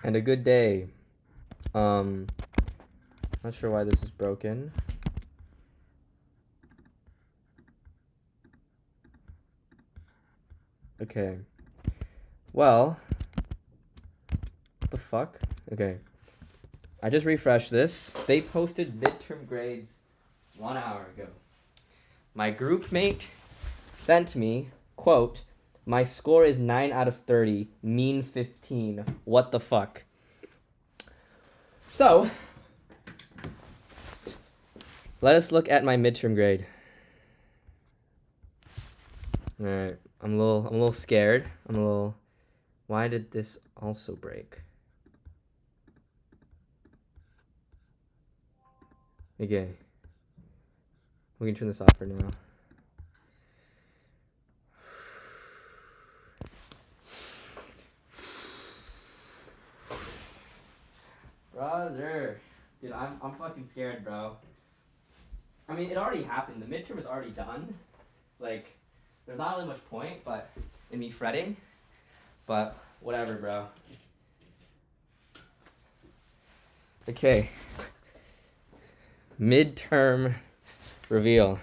and a good day. Not sure why this is broken. Okay. Well, what the fuck? Okay. I just refreshed this. They posted midterm grades 1 hour ago. My group mate sent me, quote, "My score is 9 out of 30, mean 15. What the fuck?" So, let us look at my midterm grade. All right, I'm a little scared. Why did this also break? Okay. We can turn this off for now. Brother. Dude, I'm fucking scared, bro. I mean, it already happened. The midterm is already done. Like, there's not really much point, but in me fretting. But whatever, bro. Okay. Midterm reveal.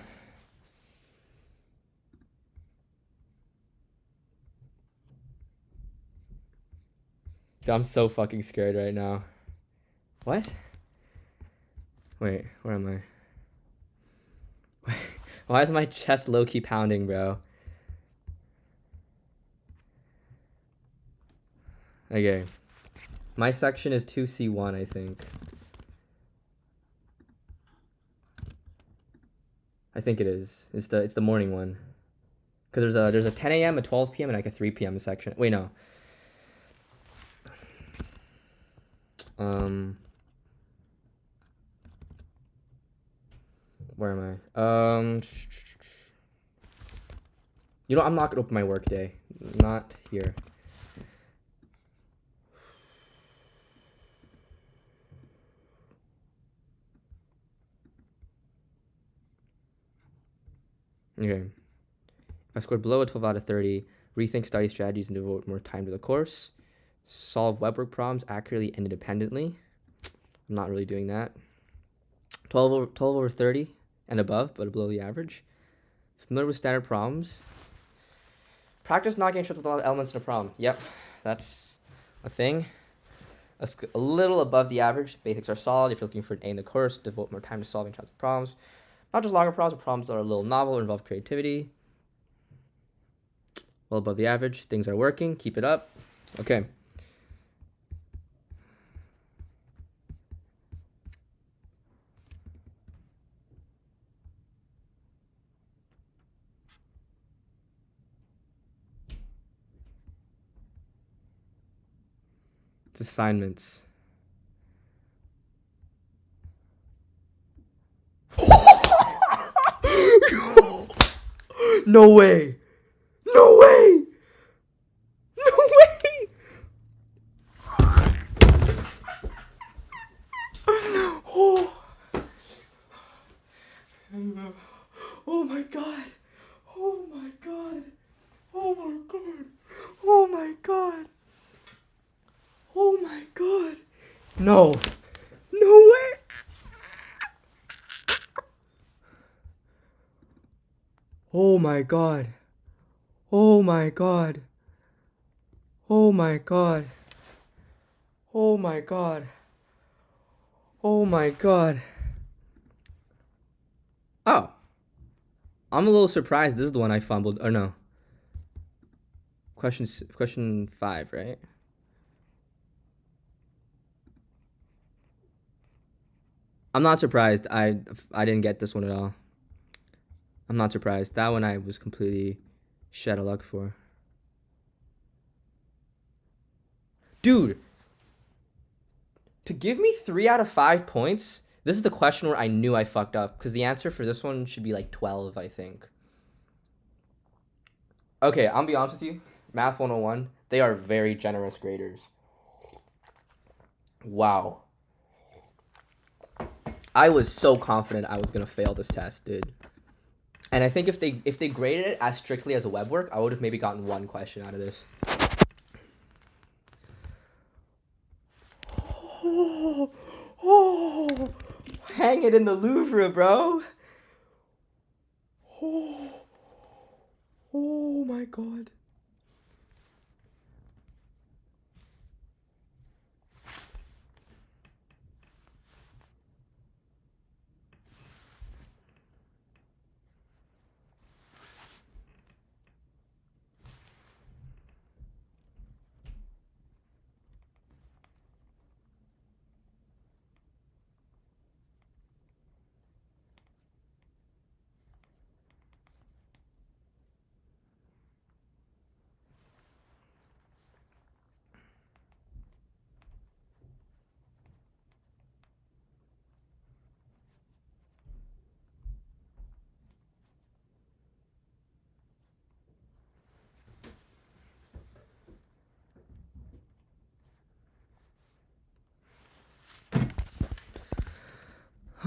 Dude, I'm so fucking scared right now. What? Wait, where am I? Wait, why is my chest low-key pounding, bro? Okay. My section is 2C1, I think. I think it is. It's the morning one. Cause there's a 10 a.m., a 12 p.m., and like a 3 p.m. section. Wait, no. Where am I? You know, I'm not gonna open my work day. Not here. Okay. If I scored below a 12 out of 30, rethink study strategies and devote more time to the course. Solve webwork problems accurately and independently. I'm not really doing that. 12 over 30 and above, but below the average. Familiar with standard problems. Practice not getting tripped with all the elements in a problem. Yep, that's a thing. A little above the average. Basics are solid. If you're looking for an A in the course, devote more time to solving challenging problems. Not just longer problems, but problems that are a little novel or involve creativity. Well above the average. Things are working. Keep it up. Okay. It's assignments. No way! No way! No way! Oh. Oh my god! Oh my god! Oh my god! Oh my god! Oh my god! No! No way! Oh my god! Oh my god! Oh my god! Oh my god! Oh my god! Oh. I'm a little surprised this is the one I fumbled. Or no. Question 5, right? I'm not surprised. I didn't get this one at all. I'm not surprised. That one I was completely shed of luck for. Dude, to give me 3 out of 5 points, this is the question where I knew I fucked up, because the answer for this one should be like 12, I think. Okay, I'll be honest with you. Math 101, they are very generous graders. Wow. I was so confident I was going to fail this test, dude. And I think if they graded it as strictly as a web work, I would have maybe gotten 1 question out of this. Oh, oh, hang it in the Louvre, bro. Oh, oh my God.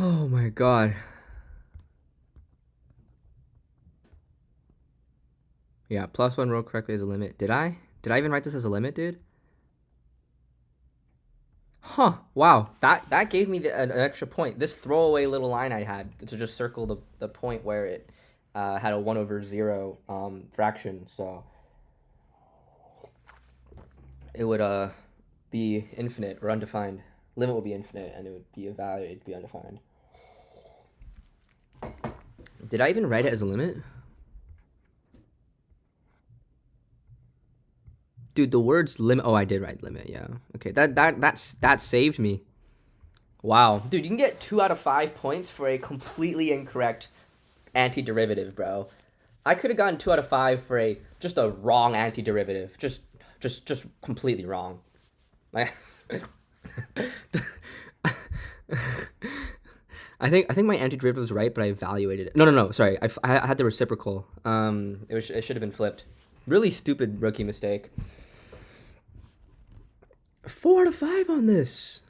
Oh my God. Yeah, +1 rolled correctly as a limit. Did I? Did I even write this as a limit, dude? Huh. Wow. That gave me an extra point. This throwaway little line I had to just circle the point where it had a 1/0 fraction. So it would be infinite or undefined. Limit would be infinite, and it would be evaluated to be undefined. Did I even write it as a limit? Dude, the words limit. Oh, I did write limit. Yeah. Okay. That saved me. Wow. Dude, you can get 2 out of 5 points for a completely incorrect antiderivative, bro. I could have gotten 2 out of 5 for just a wrong antiderivative. Just completely wrong. I think my antiderivative was right, but I evaluated it. No. Sorry, I had the reciprocal. It should have been flipped. Really stupid rookie mistake. 4 out of 5 on this.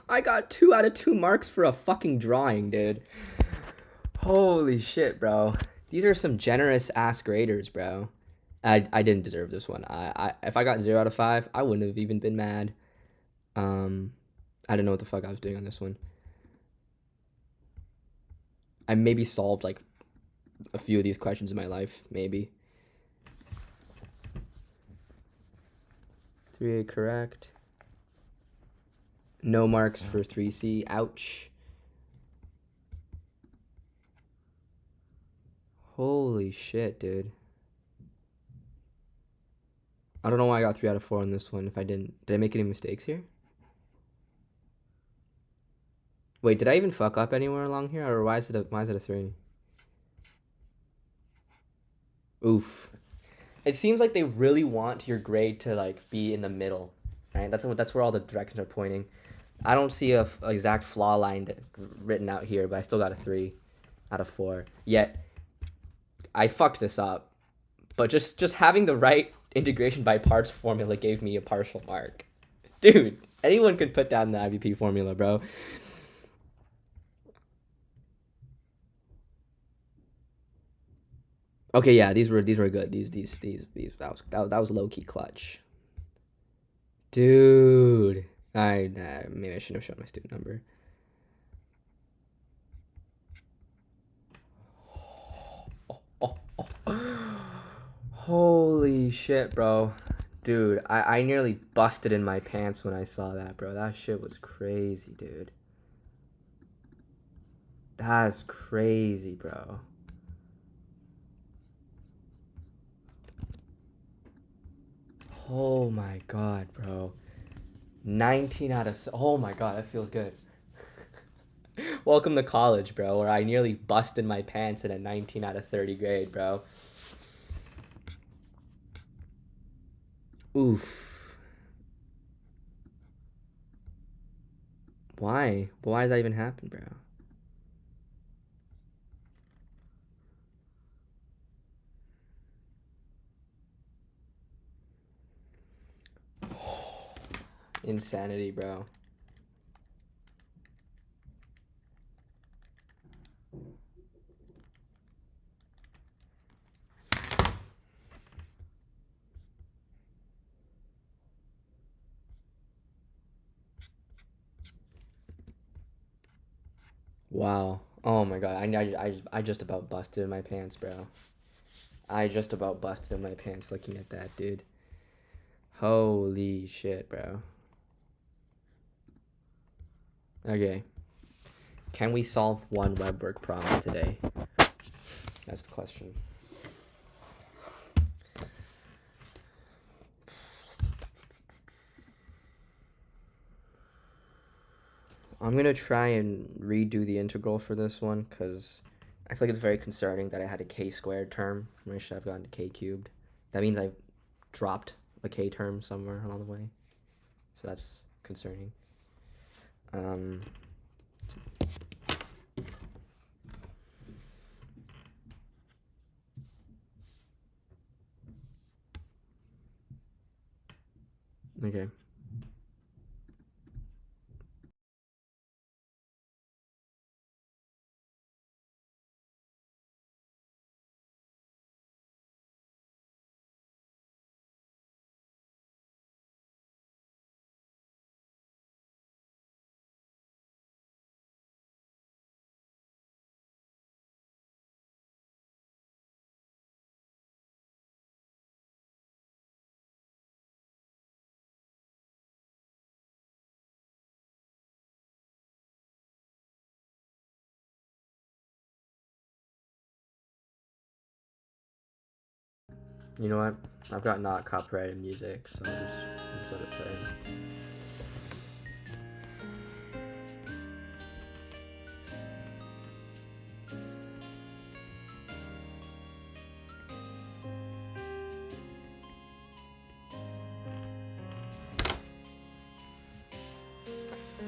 I got 2 out of 2 marks for a fucking drawing, dude. Holy shit, bro. These are some generous ass graders, bro. I didn't deserve this one. I if I got 0 out of 5, I wouldn't have even been mad. I don't know what the fuck I was doing on this one. I maybe solved like a few of these questions in my life, maybe. 3A correct. No marks for 3C. Ouch. Holy shit, dude. I don't know why I got 3 out of 4 on this one. If I didn't, did I make any mistakes here? Wait, did I even fuck up anywhere along here, or why is it a 3? Oof. It seems like they really want your grade to like be in the middle, right? That's where all the directions are pointing. I don't see a exact flaw line written out here, but I still got a 3 out of 4. Yet I fucked this up. But just having the right integration by parts formula gave me a partial mark. Dude, anyone could put down the IVP formula, bro. Okay, yeah, these were good. These that was low key clutch. Dude. Maybe I shouldn't have shown my student number. Holy shit, bro. Dude, I nearly busted in my pants when I saw that, bro. That shit was crazy, dude. That's crazy, bro. Oh my god, bro. 19 out of... Oh my god, that feels good. Welcome to college, bro, where I nearly busted my pants in a 19 out of 30 grade, bro. Oof. Why? Why does that even happen, bro? Insanity, bro. Wow. Oh my god. I just about busted in my pants, bro. I just about busted in my pants looking at that, dude. Holy shit, bro. Okay. Can we solve one webwork problem today? That's the question. I'm gonna try and redo the integral for this one because I feel like it's very concerning that I had a k squared term when I should have gotten to k cubed. That means I dropped a k term somewhere along the way, so that's concerning. Okay. You know what? I've got not copyrighted music, so I'll just let it play.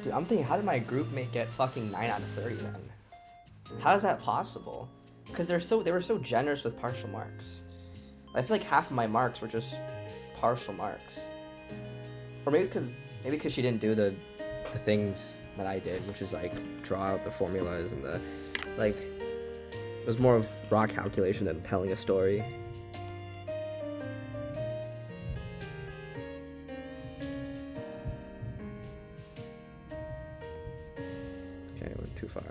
Dude, I'm thinking, how did my group mate get fucking 9 out of 30 then? How is that possible? Because they were so generous with partial marks. I feel like half of my marks were just partial marks. Or maybe because she didn't do the things that I did, which is like draw out the formulas and the like. It was more of raw calculation than telling a story. Okay, I went too far.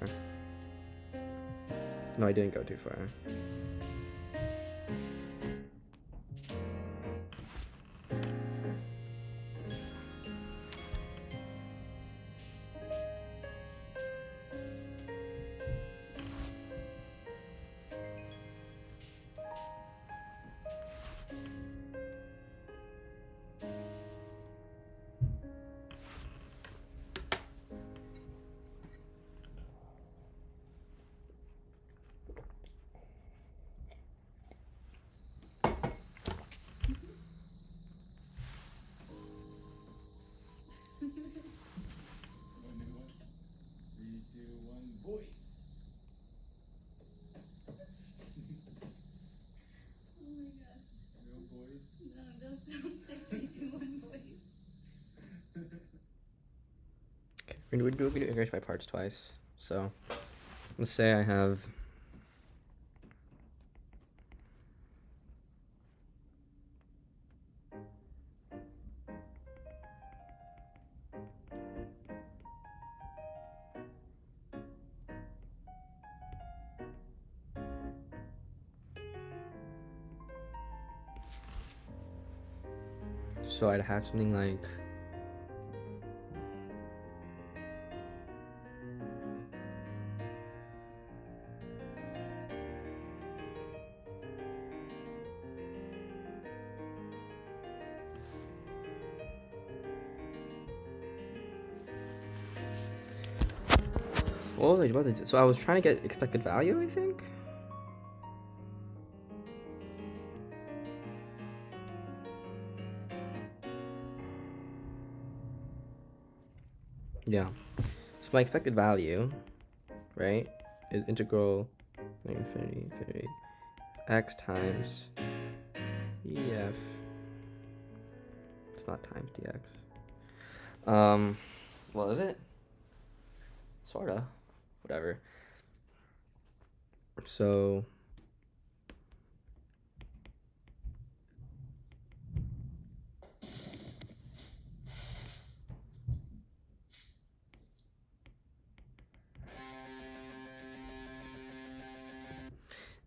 No, I didn't go too far. We do English by parts twice. So let's say I have so I'd have something like what was I about to do? So I was trying to get expected value, I think. Yeah. So my expected value, right, is integral infinity x times EF. It's not times dx. Well, is it? Sorta. Whatever. So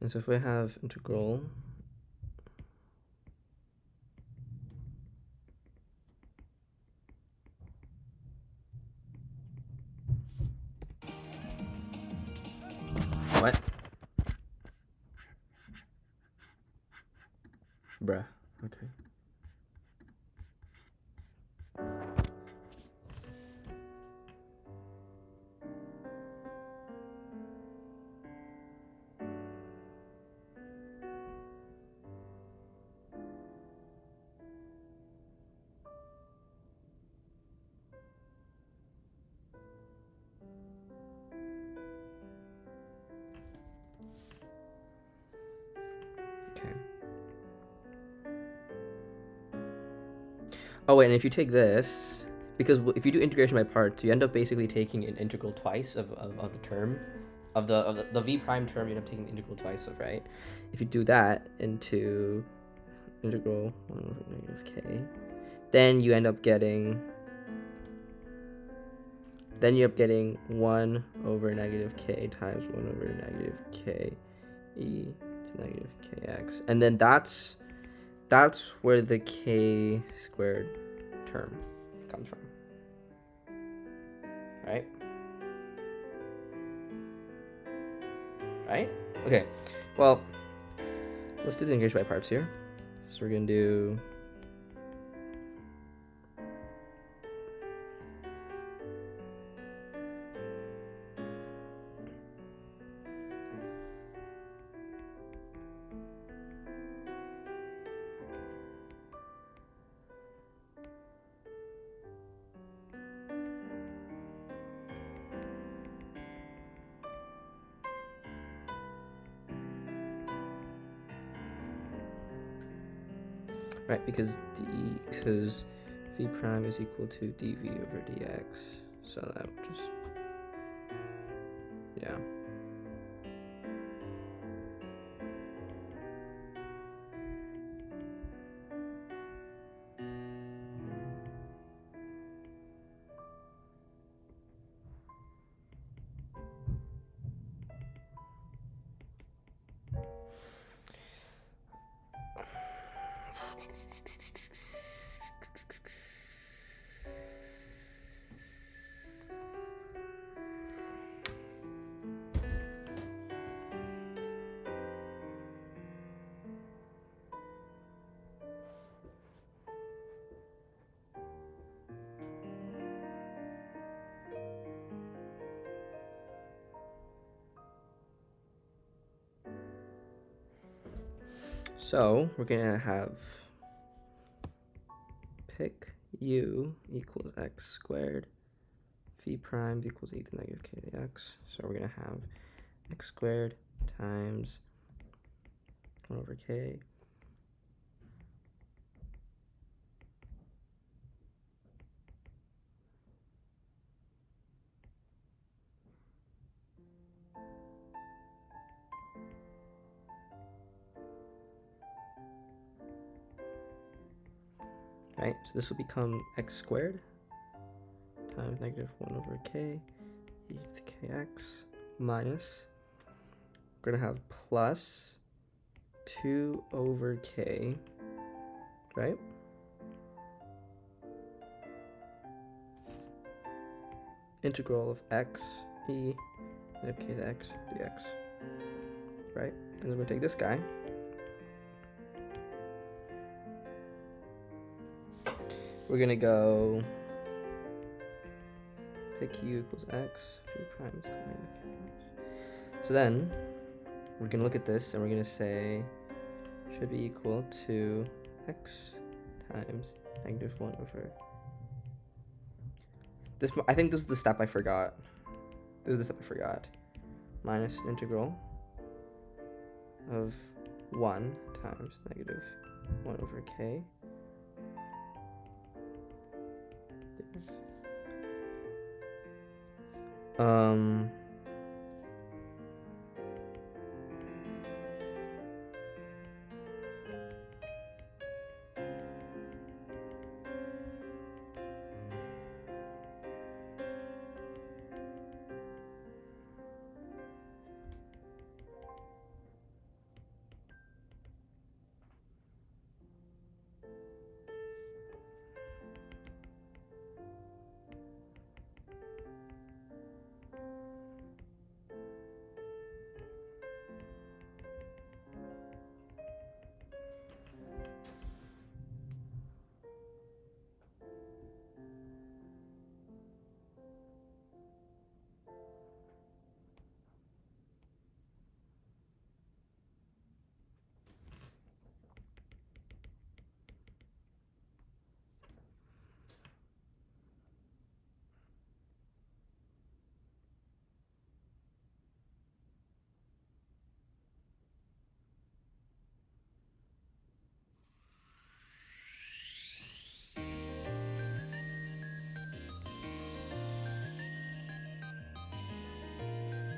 And so if we have integral what? Bruh. Okay. Okay. Oh wait, and if you take this, because if you do integration by parts, you end up basically taking an integral twice of the term, of the v prime term. You end up taking the integral twice of, right? If you do that into integral 1 over negative k, then you end up getting 1 over negative k times 1 over negative k e to negative kx, and then that's where the k squared term comes from, right? Right? Okay, well, let's do the integration by parts here. So we're gonna do right, because v prime is equal to dv over dx, so that would just, yeah. So we're gonna have pick u equals x squared, v prime equals e to the negative k to the x. So we're gonna have x squared times 1 over k right? So this will become x squared times negative 1 over k e to the kx minus, we're gonna have plus 2 over k, right? Integral of x e negative k to x dx, right? And then we're gonna take this guy, we're gonna go pick u equals x, v prime is equal to negative k. So then we're gonna look at this and we're gonna say should be equal to x times negative 1 over this. I think this is the step I forgot. Minus an integral of 1 times negative 1 over k dx.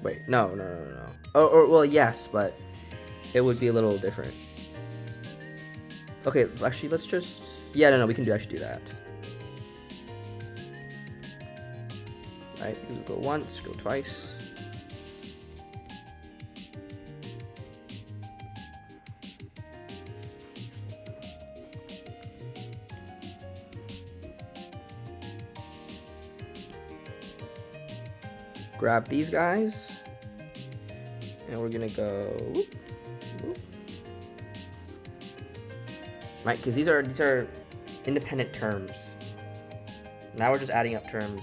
Wait, no. Or well, yes, but it would be a little different. Okay, actually, let's just... Yeah, no, we can actually do that. Alright, go once, go twice. Grab these guys. And we're gonna go... Whoop, whoop. Right, because these are independent terms. Now we're just adding up terms.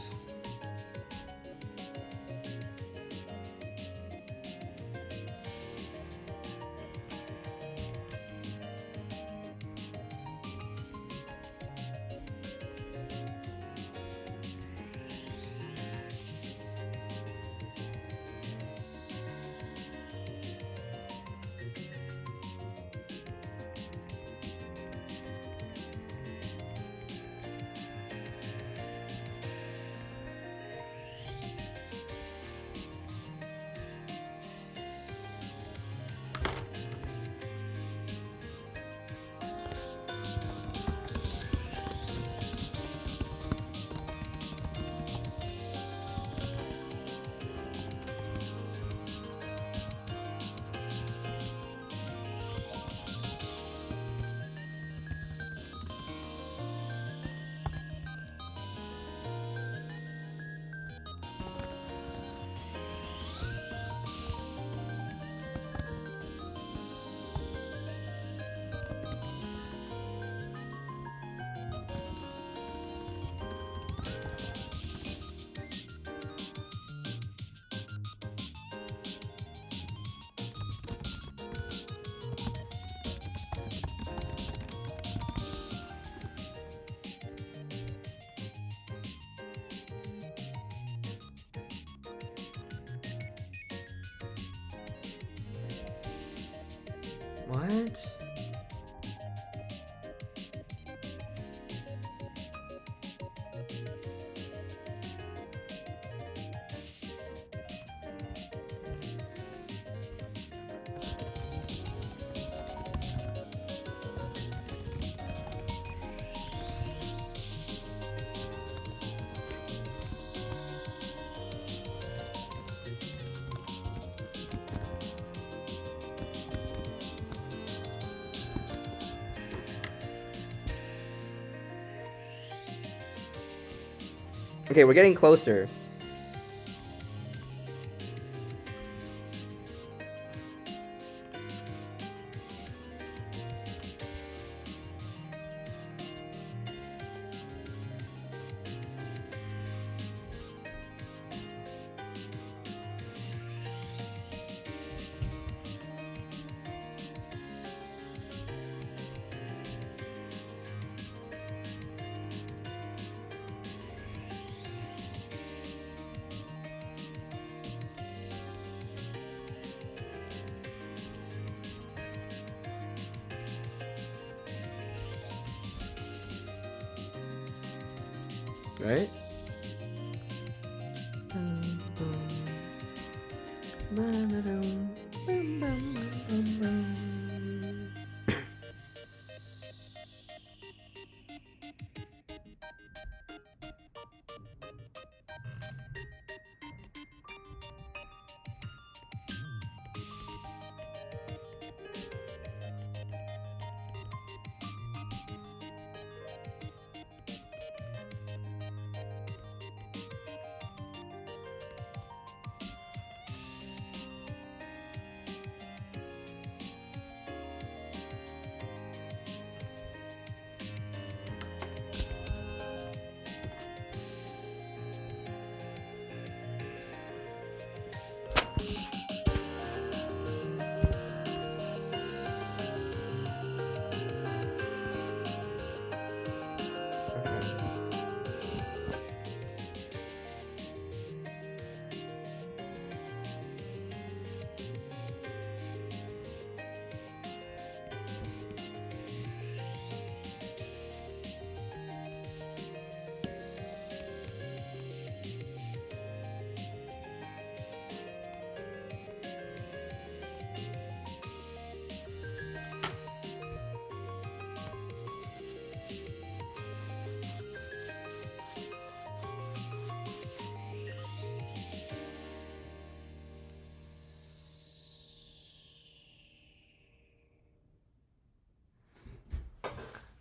What? Okay, we're getting closer. Right?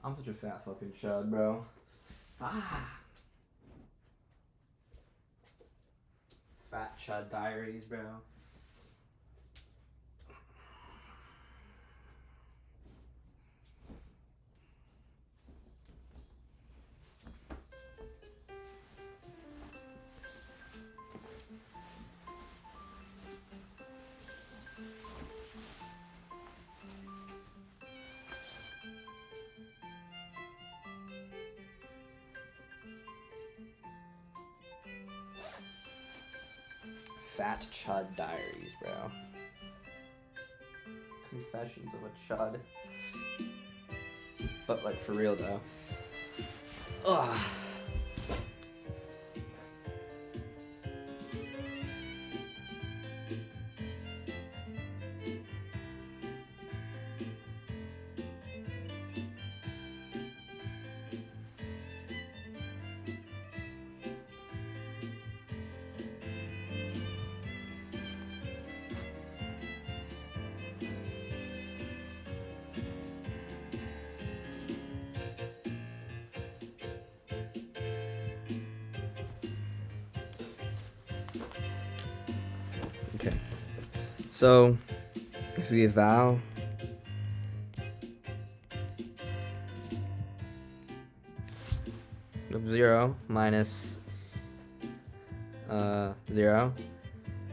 I'm such a fat fucking chud, bro. Ah. Fat chud diaries, bro. Fat chud diaries, bro. Confessions of a chud. But like for real though. Ugh. Okay. So if we eval of 0 minus 0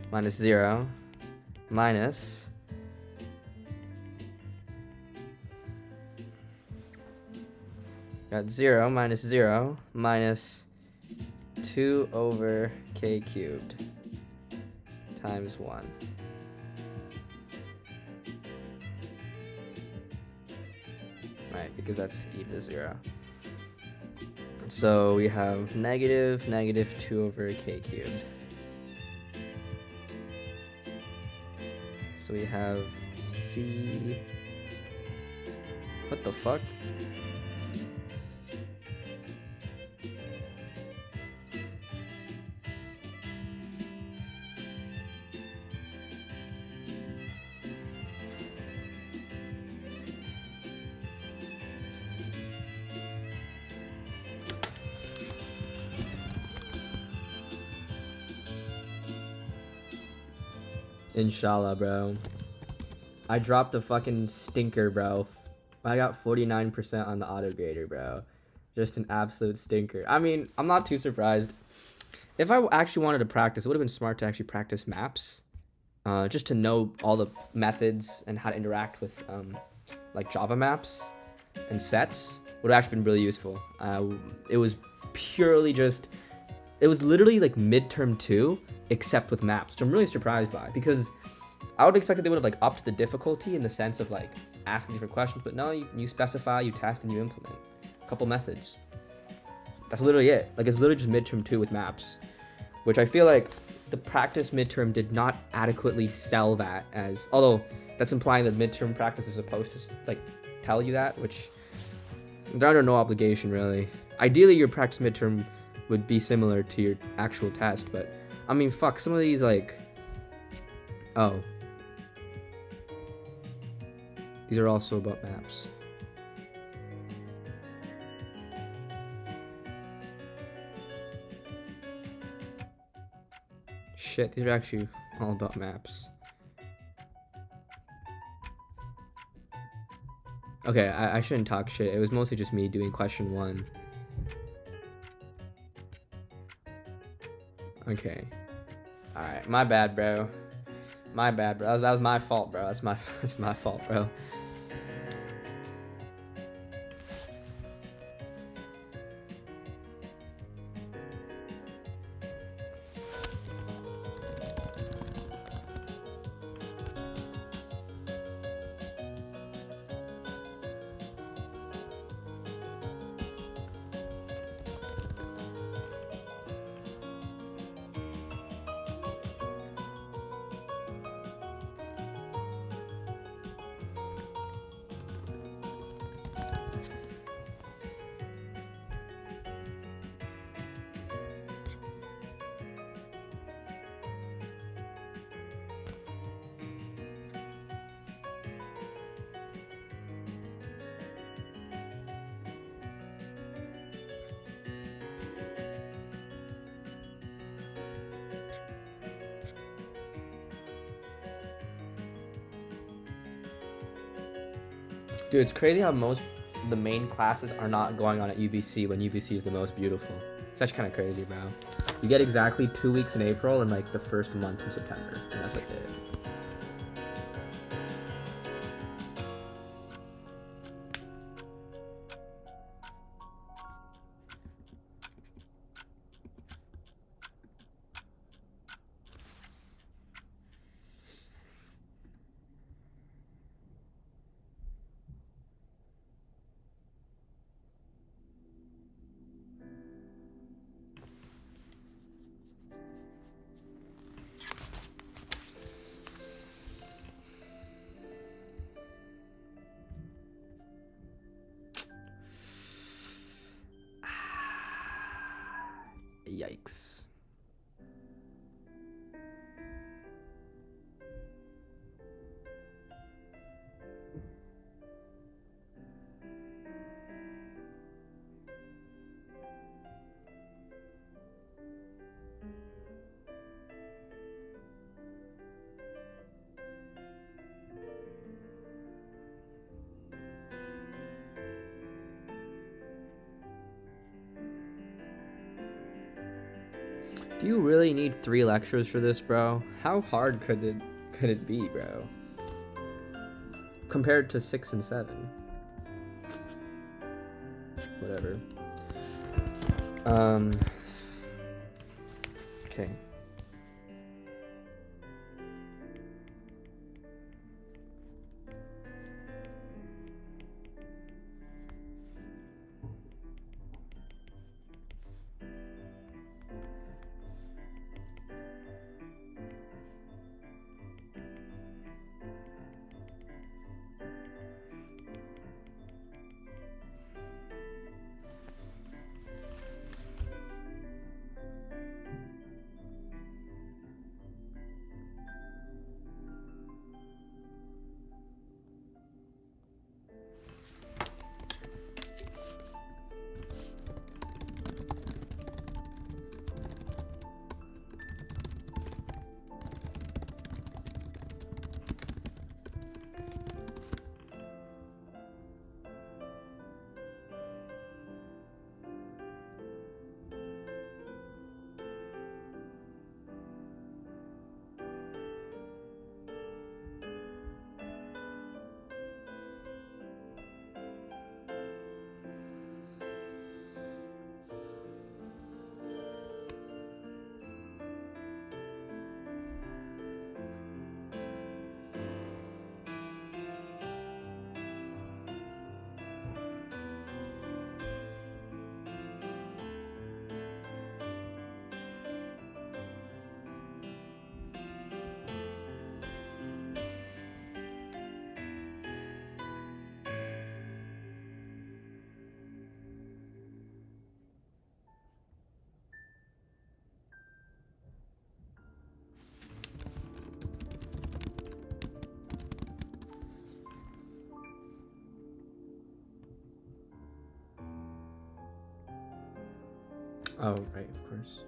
minus 0 minus got 0 minus 0 minus 2 over k cubed times 1. Right, because that's e to the 0. So we have negative 2 over k cubed. So we have c. What the fuck? Inshallah, bro. I dropped a fucking stinker, bro. I got 49% on the auto grader, bro. Just an absolute stinker. I mean, I'm not too surprised. If I actually wanted to practice, it would have been smart to actually practice maps. Just to know all the methods and how to interact with like Java maps and sets would have actually been really useful. It was purely just... It was literally like midterm 2, except with maps, which I'm really surprised by, because I would expect that they would have like upped the difficulty in the sense of like asking different questions, but no, you specify, you test, and you implement a couple methods. That's literally it. Like, it's literally just midterm 2 with maps, which I feel like the practice midterm did not adequately sell that as, although that's implying that midterm practice is supposed to like tell you that, which they're under no obligation really. Ideally, your practice midterm would be similar to your actual test, but I mean, fuck, some of these like, oh, these are also about maps. Shit, these are actually all about maps. Okay, I shouldn't talk shit. It was mostly just me doing question 1. Okay. Alright, my bad, bro. My bad, bro. That was my fault, bro. That's my fault, bro. Dude, it's crazy how most the main classes are not going on at UBC when UBC is the most beautiful. It's actually kind of crazy, bro. You get exactly 2 weeks in April and like the first month in September, and that's like it. Yikes. Do you really need 3 lectures for this, bro? How hard could it be, bro? Compared to 6 and 7. Whatever. Okay. Oh, right, of course.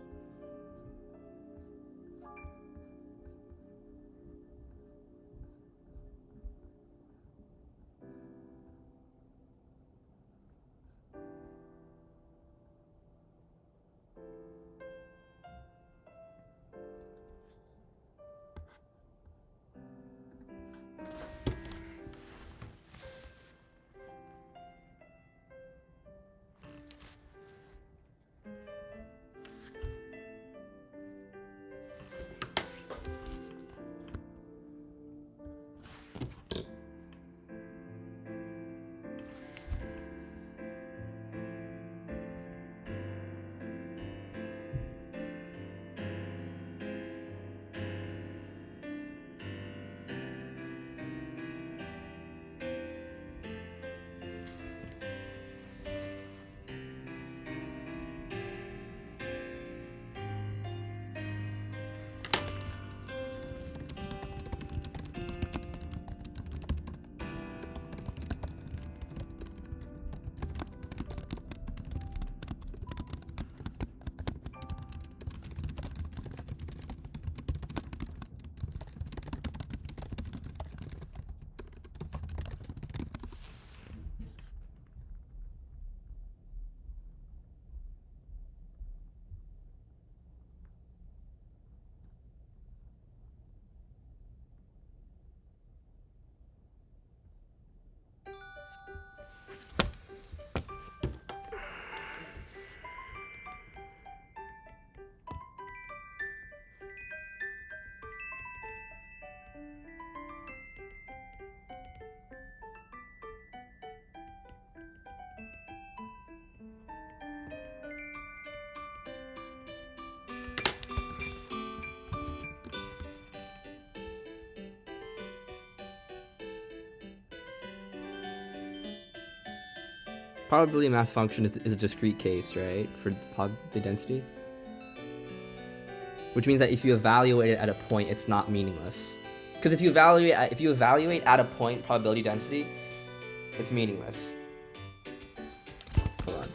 Probability mass function is a discrete case, right, for the probability density? Which means that if you evaluate it at a point, it's not meaningless. Because if you evaluate at a point probability density, it's meaningless. Hold on.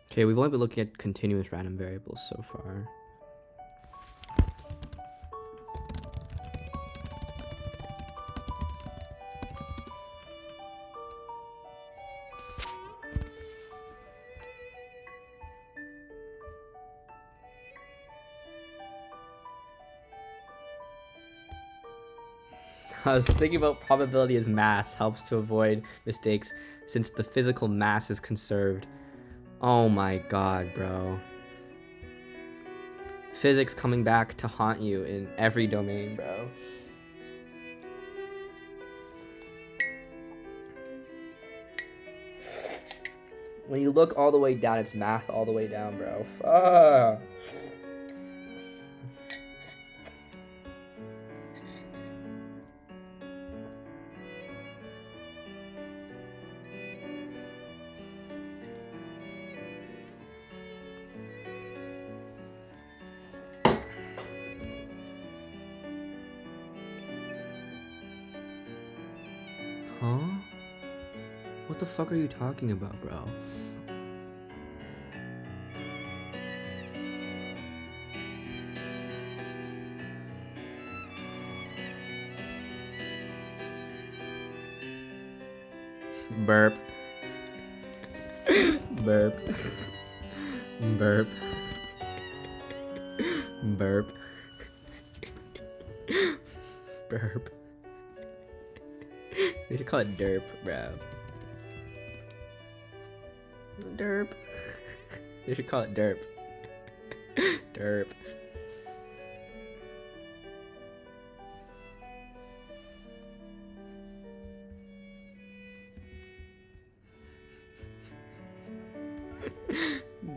Okay, we've only been looking at continuous random variables so far. I was thinking about probability as mass helps to avoid mistakes since the physical mass is conserved. Oh my god, bro. Physics coming back to haunt you in every domain, bro. When you look all the way down, it's math all the way down, bro. Fuck. Huh? What the fuck are you talking about, bro? Burp. Burp. Burp. Burp. Burp. They should call it derp, bro. Derp. They should call it derp. Derp.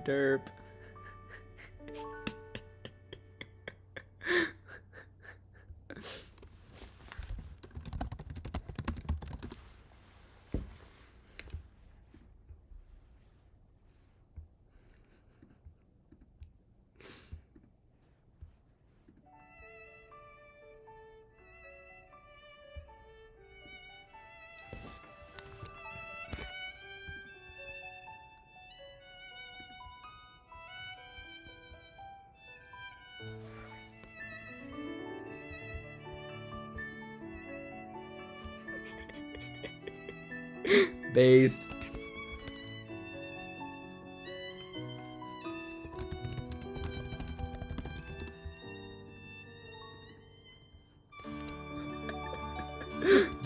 Derp. Based.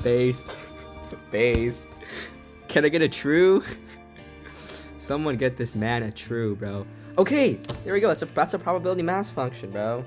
Based. Based. Can I get a true? Someone get this man a true, bro. Okay, there we go. That's a probability mass function, bro.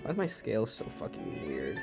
Why is my scale so fucking weird?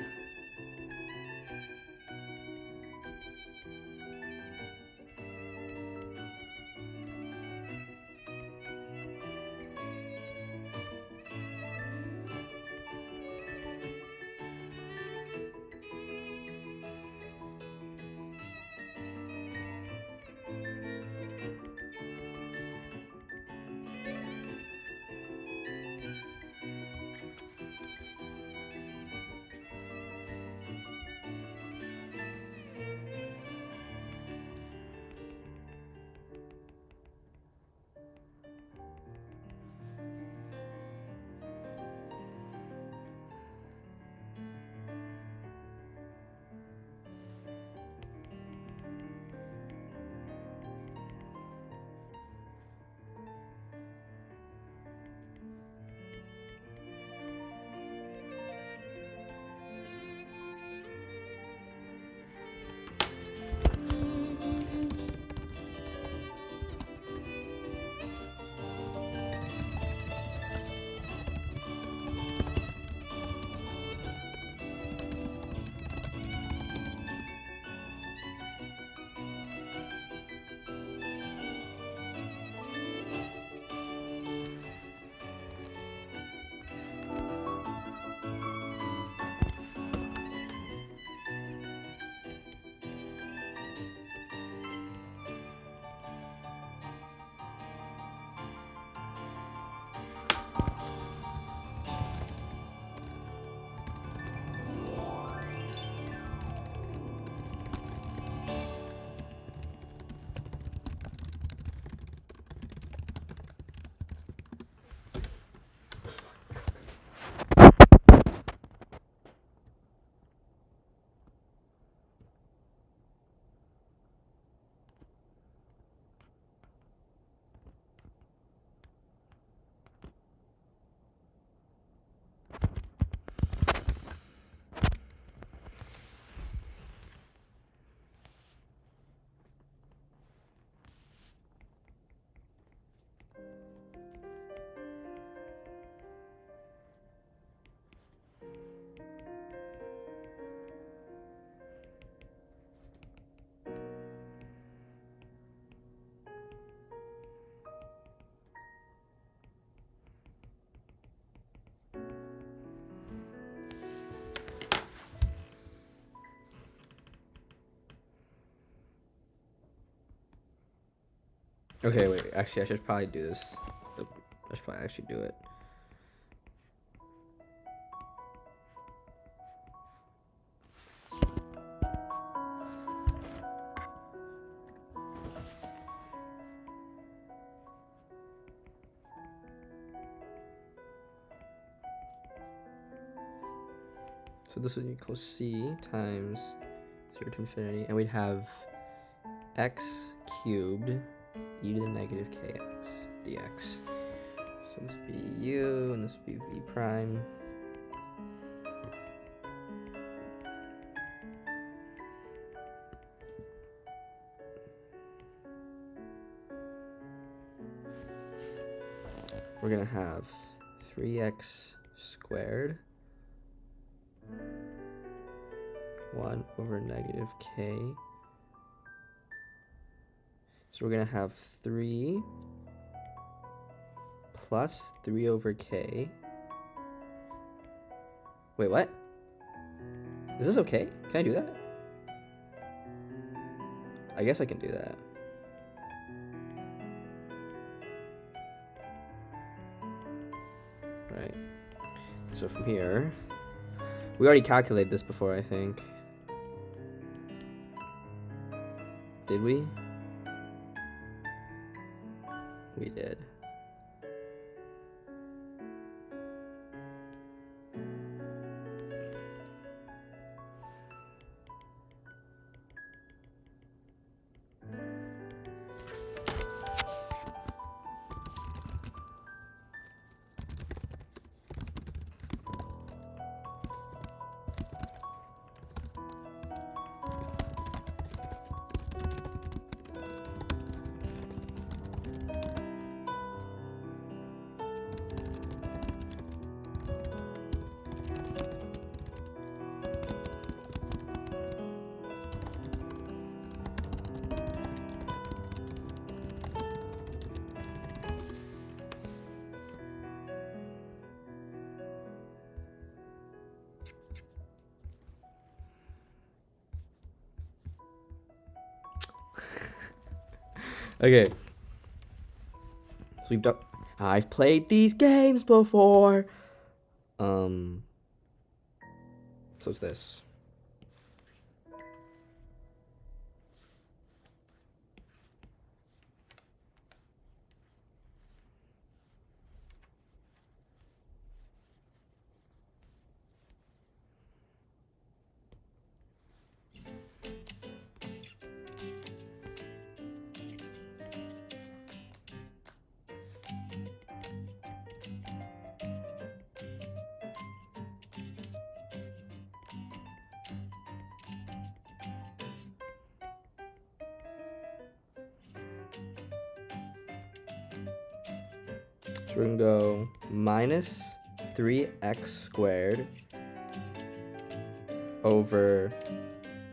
Okay, wait. Actually, I should probably do this. I should probably actually do it. So this would equal c times 0 to infinity, and we'd have x cubed e to the negative kx dx. So this would be u, and this would be v prime. We're gonna have 3x squared 1 over negative k. So we're gonna have 3 plus 3 over k. Wait, what? Is this okay? Can I do that? I guess I can do that. right? So from here, we already calculated this before, I think. Did we? We did. Okay. So we've done. I've played these games before. So it's this. So we're gonna go minus 3x squared over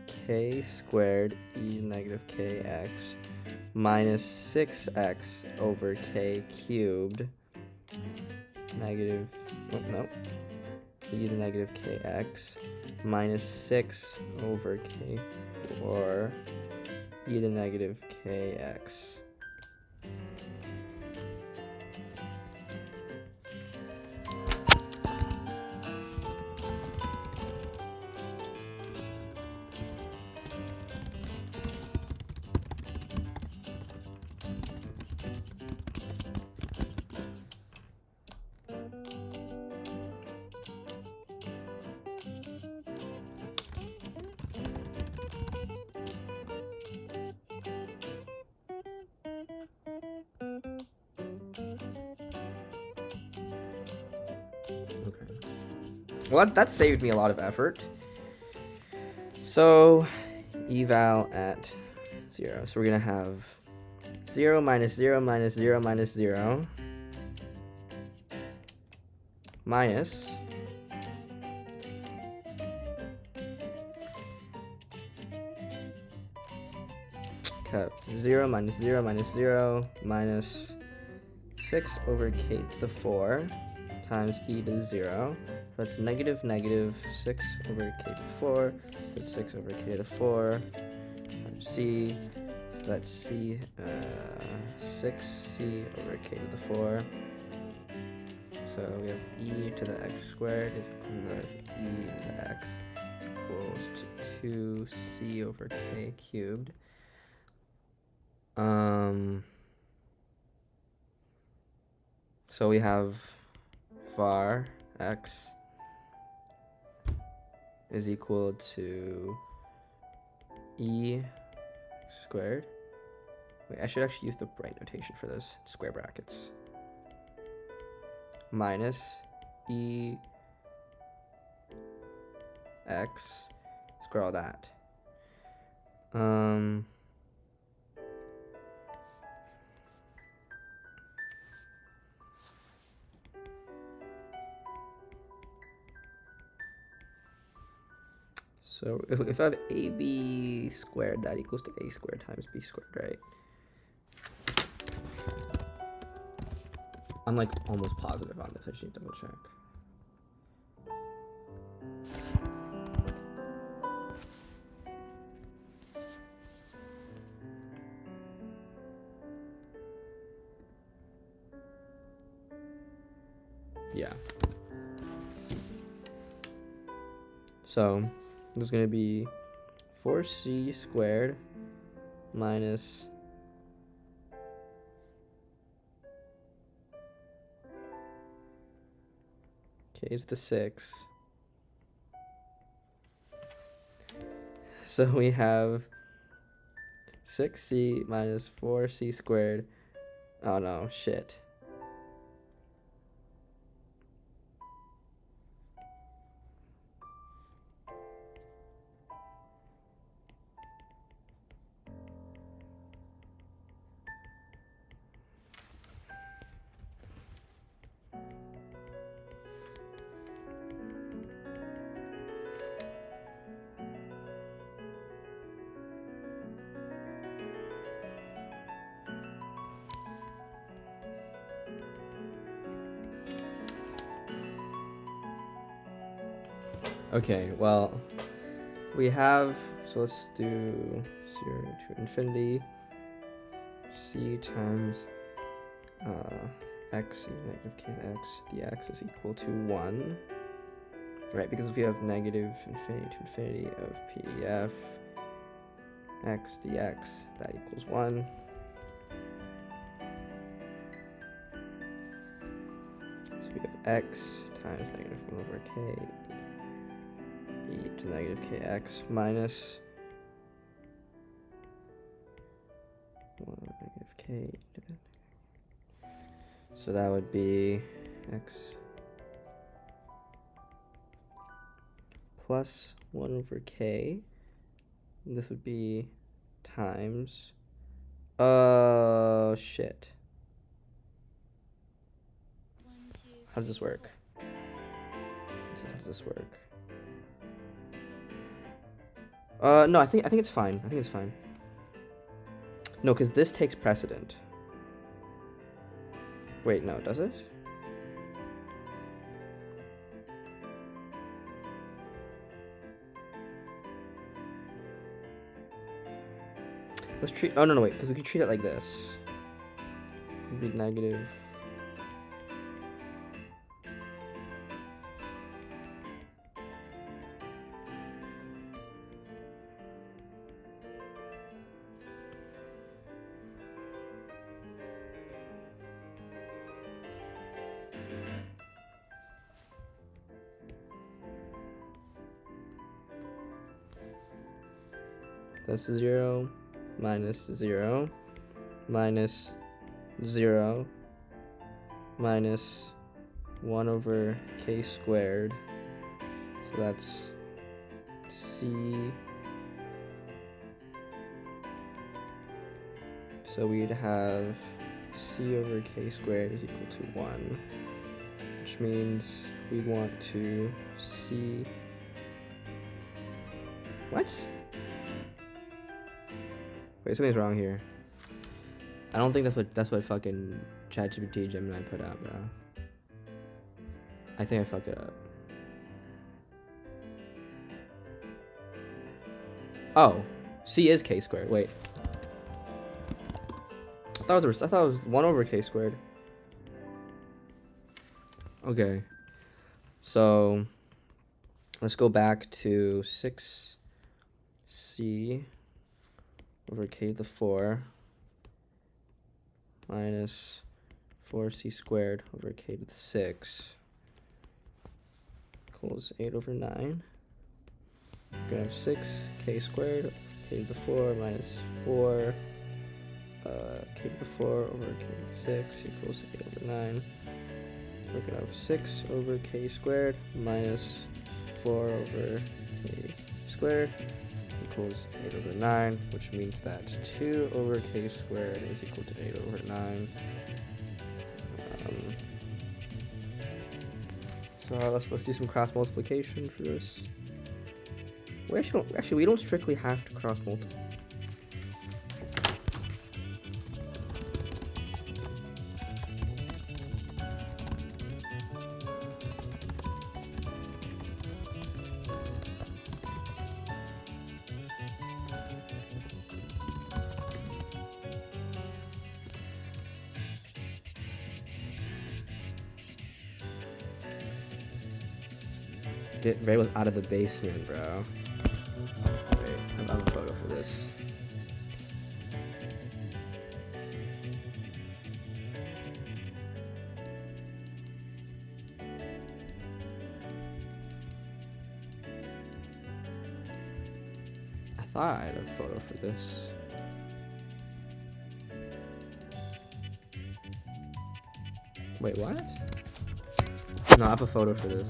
k squared e to the negative kx minus 6x over k cubed negative, no, e to the negative kx minus 6 over k4 e to the negative kx. Okay. Well, that saved me a lot of effort. So, eval at 0. So we're going to have 0 minus 0 minus 0 minus 0 minus 0 minus 0 minus 0 minus 6 over k to the 4 times e to the 0. So that's negative negative 6 over k to the 4. So that's 6 over k to the 4 times c. So that's c, 6c over k to the 4. So we have e to the x squared is equal to e to the x equals to 2c over k cubed. So we have var x is equal to e squared. Wait, I should actually use the right notation for this. Square brackets. Minus e x square all that. So if I have ab squared, that equals to a squared times b squared, right? I'm like almost positive on this. I just need to double check. yeah. So this is going to be 4c squared minus k to the 6. So we have 6c minus 4c squared. Oh no, shit. Okay, well, we have, so let's do 0 to infinity, c times x negative kx dx is equal to 1. Right, because if we have negative infinity to infinity of PDF x dx, that equals 1. So we have x times negative 1 over k e to negative kx minus 1 over negative k. So that would be x plus 1 over k. And this would be times. Shit. How does this work? How does this work? No, I think it's fine. I think it's fine. No, because this takes precedent. Wait, no, does it? Let's treat. Oh no, wait, because we could treat it like this. It'd be negative. That's 0 minus 0 minus 0 minus 1 over k squared. So that's c. So we'd have c over k squared is equal to 1, which means we want to c. What? Wait, something's wrong here. I don't think that's what fucking ChatGPT Gemini put out, bro. I think I fucked it up. Oh, c is k squared. Wait, I thought it was 1 over k squared. Okay, so let's go back to 6c over k to the 4 minus 4c squared over k to the 6 equals 8 over 9. We're gonna have 6k squared k to the 4 minus 4 k to the 4 over k to the 6 equals 8 over 9. We're gonna have 6 over k squared minus 4 over k squared equals 8 over 9, which means that 2 over k squared is equal to 8 over 9. So let's do some cross multiplication for this. We don't strictly have to cross multiply. Ray was out of the basement, bro. Wait, I have a photo for this. I thought I had a photo for this. Wait, what? No, I have a photo for this.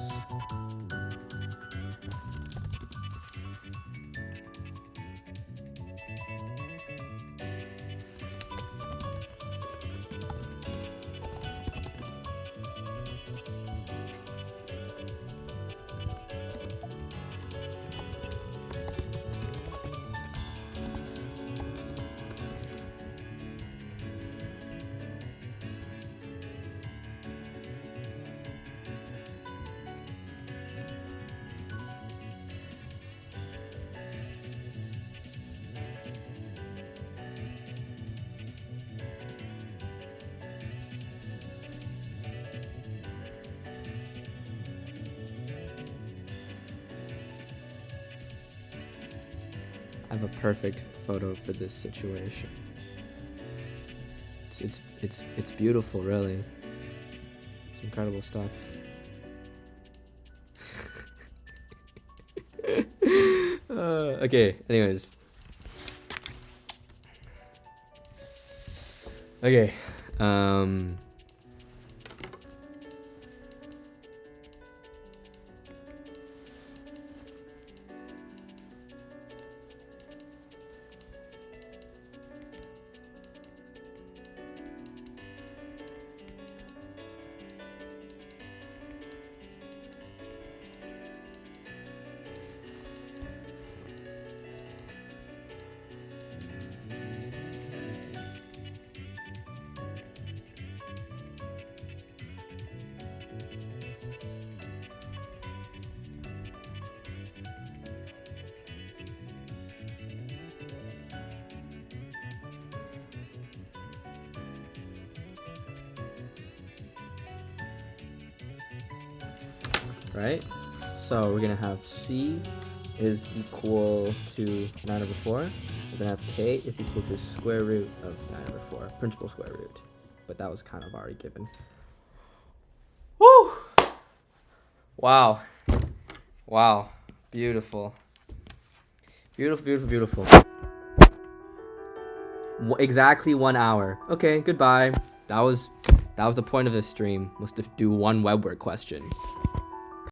I have a perfect photo for this situation. It's beautiful, really. It's incredible stuff. Okay, anyways. Okay, right? So we're gonna have C is equal to 9 over 4. We're gonna have K is equal to square root of 9 over 4, principal square root. But that was kind of already given. Woo! Wow. Wow. Beautiful. Beautiful, beautiful, beautiful. Exactly 1 hour. Okay, goodbye. That was the point of this stream, was to do one webwork question.